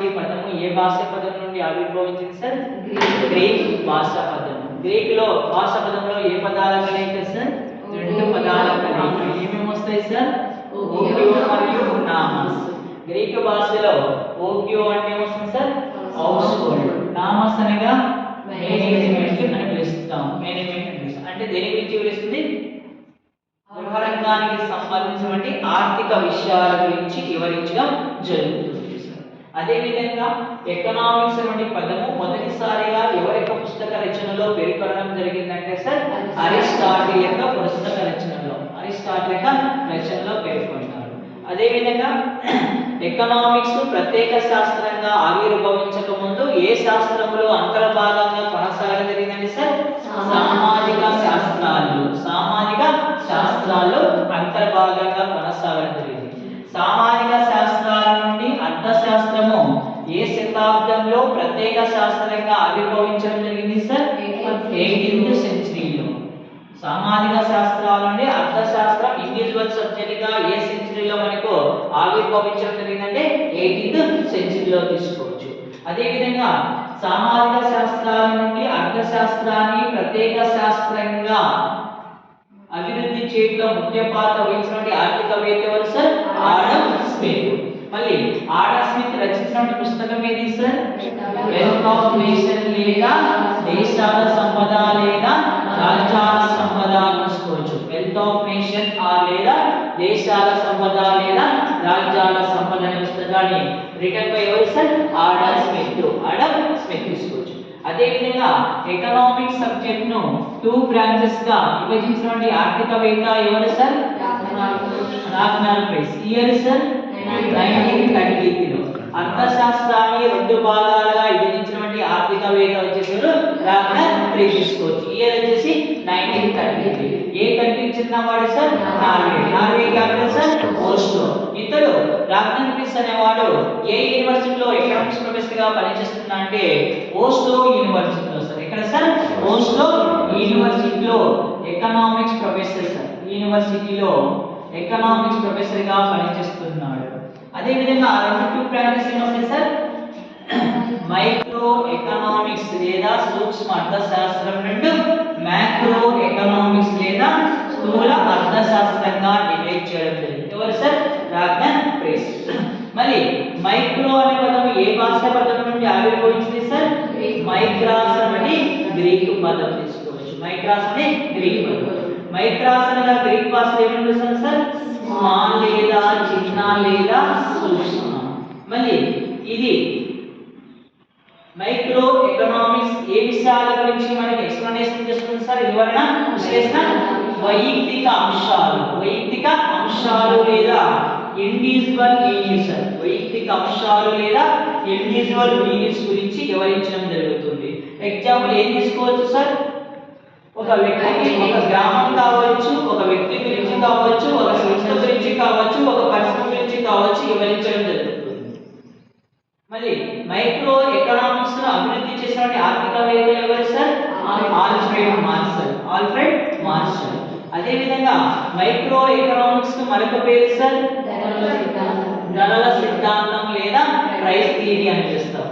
అనేటువంటి పదము ఏ భాష పదం నుండి ఆవిర్భవించింది సార్? గ్రీక్ భాష పదం. గ్రీక్ లో భాష పదంలో ఏ పదాల కలయిక సార్? రెండు పదాల కలయిక. ఏమేమి వస్తాయి సార్? ఓక్యో మరియు నామస్. గ్రీక్ భాషలో ఓక్యో అంటే ఏమొస్తుంది సార్? House hold. నామస్ అనగా మేనేజ్మెంట్ అని పిలుస్తాం. మేనేజ్మెంట్ అని పిలుస్తాం. అంటే దేని గురించి వివరిస్తుంది? గృహరంగానికి సంబంధించినటువంటి ఆర్థిక విషయాల గురించి వివరించడం జరుగుతుంది. అదే విధంగా ఎకనామిక్స్ అనే పదము మొదటిసారిగా ఎవరి యొక్క పుస్తక రచనలో పేర్కొనడం జరిగిందంటే సార్ అరిస్టాటిల్ యొక్క పుస్తక రచనలో. అరిస్టాటిల్ యొక్క రచనలో పేర్కొన్నారు. అదే విధంగా ఎకనామిక్స్ ప్రత్యేక శాస్త్రంగా ఆవిర్భవించక ముందు ఏ శాస్త్రములో అంతర్భాగంగా కొనసాగడం జరిగిందంటే సార్ సామాజిక శాస్త్రాలు. సామాజిక శాస్త్రాల్లో అంతర్భాగంగా కొనసాగడం జరిగింది. సామాజిక శాస్త్రాల నుండి అర్థశాస్త్రము ఏ శతాబ్దంలో ప్రత్యేక శాస్త్రంగా ఆవిర్భవించడం జరిగింది సార్? 18th సెంచరీలో. సామాజిక శాస్త్రాల నుండి అర్థశాస్త్రం ఇండివిజువల్ సబ్జెక్ట్ గా ఏ సెంచరీలో మనకు ఆవిర్భవించడం జరిగిందంటే 18th సెంచరీలో తీసుకోవచ్చు. అదే విధంగా సామాజిక శాస్త్రాల నుండి అర్థశాస్త్రాన్ని ప్రత్యేక శాస్త్రంగా అభివృద్ధి చేయడంలో ముఖ్య పాత్ర వహించినటువంటి ఆర్థికవేత్త ఎవరు సార్? Adam Smith. మళ్ళీ ఆడమ్ స్మిత్ రచించిన పుస్తకం ఏది సార్? వెల్త్ ఆఫ్ నేషన్ లేదా దేశాల సంపద లేదా రాజ్యాల సంపద తీసుకోవచ్చు. వెల్త్ ఆఫ్ నేషన్ లేదా దేశాల సంపద లేదా రాజ్యాల సంపద అనే పుస్తకాన్ని రిటన్ బై ఎవరు sir? Adam Smith. Adam Smith తీసుకోవచ్చు. అదే విధంగా ఎకనామిక్ సబ్జెక్ట్ ను 2 బ్రాంచెస్ గా విభజించినటువంటి ఆర్థికవేత్త ఎవరు sir? Ragnar price. Year sir 1933 లో. అర్థశాస్త్రాన్ని 2 భాగాలుగా విభజించినటువంటి ఆర్థికవేత్త వచ్చేసారు రాగ్నార్ ప్రైస్ తీసుకోవచ్చు. ఇయర్ వచ్చేసి 1933. ఏ కంట్రీకి చెందినవాడు sir? Norway. Norway capital sir ఓస్లో. ఇతడు రాగ్నార్ ప్రైస్ అనేవాడు ఏ యూనివర్సిటీలో ఎకనామిక్స్ ప్రొఫెసర్ గా పనిచేస్తున్నా అంటే ఓస్లో యూనివర్సిటీలో సార్. ఇక్కడ సార్ ఓస్లో యూనివర్సిటీలో ఎకనామిక్స్ ప్రొఫెసర్ సార్. యూనివర్సిటీలో ఎకనామిక్స్ ప్రొఫెసర్ గా పనిచేస్తున్నాడు. అదే విధంగా ఆ రెండు 2 బ్రాంచెస్ ఏమొస్తాయి సార్? మైక్రో ఎకనామిక్స్ లేదా సూక్ష్మ అర్థశాస్త్రం రెండు, మ్యాక్రో ఎకనామిక్స్ లేదా స్థూల అర్థశాస్త్రంగా డివైడ్ చేయడం జరిగింది. ఎవరు సార్? Ragnar price. మరి మైక్రో అనే పదం ఏ భాష పదం నుండి ఆవిర్భవించింది సార్? మైక్రాస్ అనే గ్రీక్ పదం తీసుకోవచ్చు. మైక్రాస్ అనే గ్రీక్ పదం. మైక్రాస్ అనగా గ్రీక్ భాషలో ఏమని సార్? స్మాల్ లేదా చిన్న లేదా సూక్ష్మ. మళ్ళీ ఇది మైక్రో ఎకనామిక్స్ ఏ విషయాల గురించి మనకి ఎక్స్ప్లనేషన్ చేస్తుంది సార్? వివరణ విశ్లేషణ. వైయక్తిక అంశాలు. వైయక్తిక అంశాలు లేదా ఇండివిజువల్ యూనిట్స్. వైయక్తిక అంశాలు లేదా ఇండివిజువల్ యూనిట్స్ గురించి వివరించడం జరుగుతుంది. ఎగ్జాంపుల్ ఏం తీసుకోవచ్చు సార్? ఒక వ్యక్తికి ఒక గ్రామం కావచ్చు, ఒక వ్యక్తి గురించి కావచ్చు, ఒక సంస్థ గురించి కావచ్చు, ఒక పరిశ్రమ గురించి కావచ్చు వివరించడం జరుగుతుంది. మరి మైక్రో ఎకనామిక్స్ ను అభివృద్ధి చేసినటువంటి ఆర్థికవేత్త ఎవరు sir? Alfred martial. Alfred martial. అదే విధంగా మైక్రో ఎకనామిక్స్ కు మరొక పేరు సార్ ధరల సిద్ధాంతం లేదా ప్రైస్ థియరీ అని పిలుస్తాం.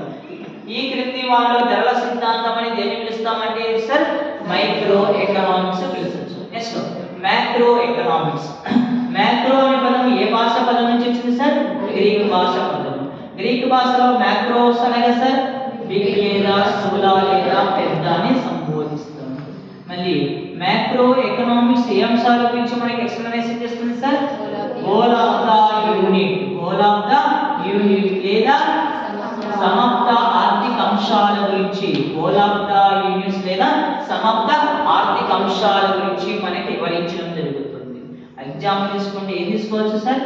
ఈ క్రింది వాళ్ళు ధరల సిద్ధాంతం అని దేన్ని పిలుస్తామంటే సార్ మైక్రో ఎకనామిక్స్ పిలుస్తారు. Next macro economics. మ్యాక్రో అనే పదం ఏ భాష పదం నుంచి వచ్చింది సార్? గ్రీక్ భాష పదం. గ్రీక్ భాషలో మ్యాక్రోస్ అనగా సార్ బిగ్ లేదా స్థూల లేదా పెద్ద అని సంబోధిస్తాం. మళ్ళీ మ్యాక్రో ఎకనామిక్స్ ఏ అంశాల గురించి మనకి ఎక్స్ప్లనేషన్ చేస్తుంది sir? Whole of the unit. Whole of the unit లేదా సమగ్ర ఆర్థిక అంశాల గురించి. హోల్ ఆఫ్ ద యూనిట్స్ లేదా సమగ్ర ఆర్థిక అంశాల గురించి మనకి వివరించడం జరుగుతుంది. ఎగ్జాంపుల్ తీసుకుంటే ఏం తీసుకోవచ్చు సార్?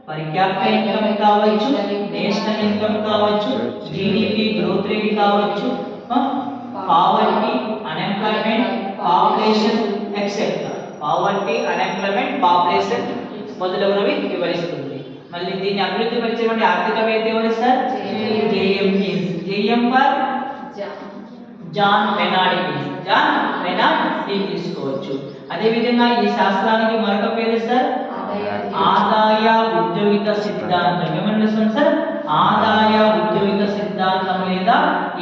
పర్ క్యాపిటల్ ఇన్కమ్ కావచ్చు, నేషనల్ ఇన్కమ్ కావచ్చు, జీడీపీ గ్రోత్ రేట్ కావచ్చు, poverty, unemployment, population etcetera. Poverty, unemployment, population మొదలగునవి వివరిస్తుంది. మళ్ళీ దీన్ని అభివృద్ధి పరిచేటువంటి ఆర్థికవేత్త ఎవరు sir? JM Keynes. JM for John Maynard Keynes. John Maynard Keynes తీసుకోవచ్చు. అదే విధంగా ఈ శాస్త్రానికి మరొక పేరు సార్ ఆదాయ ఉద్యోగిత సిద్ధాంతం. ఏమని సార్?